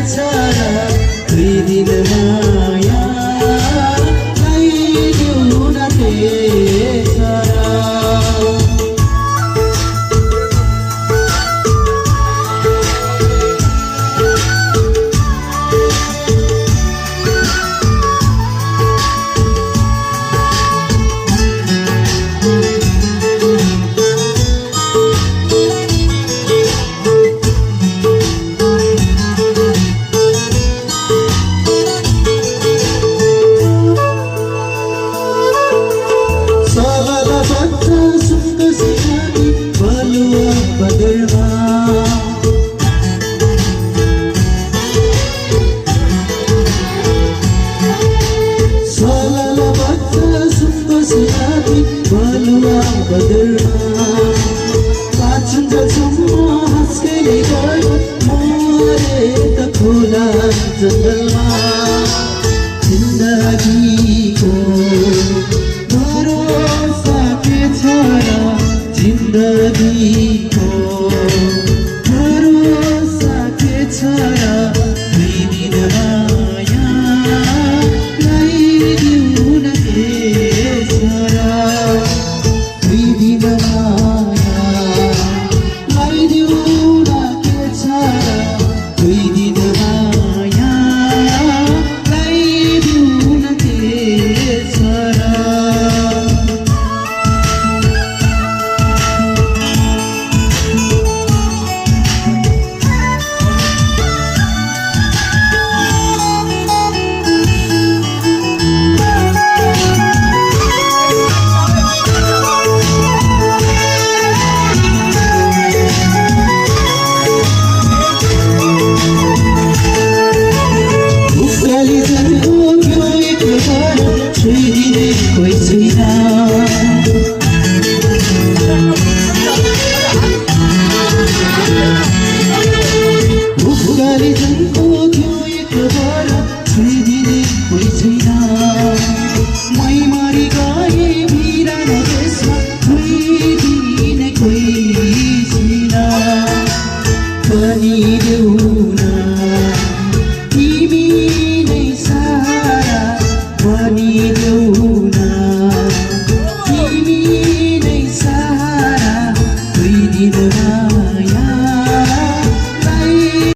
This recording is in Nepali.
छ र दुई दिन माया ल्याइदेऊ न तेसरा। जंगलमा जिन्दगीको भरोसा के छ र जिन्दगीको भरोसा के छ र दुई दिन माया ल्याइदेऊ न तेसरा। दुई दिन माया ल्याइदेऊ न के छ र दुई दिन माया ल्याइदेऊ न तेसरा। तिमी नै सारा भनिदेऊ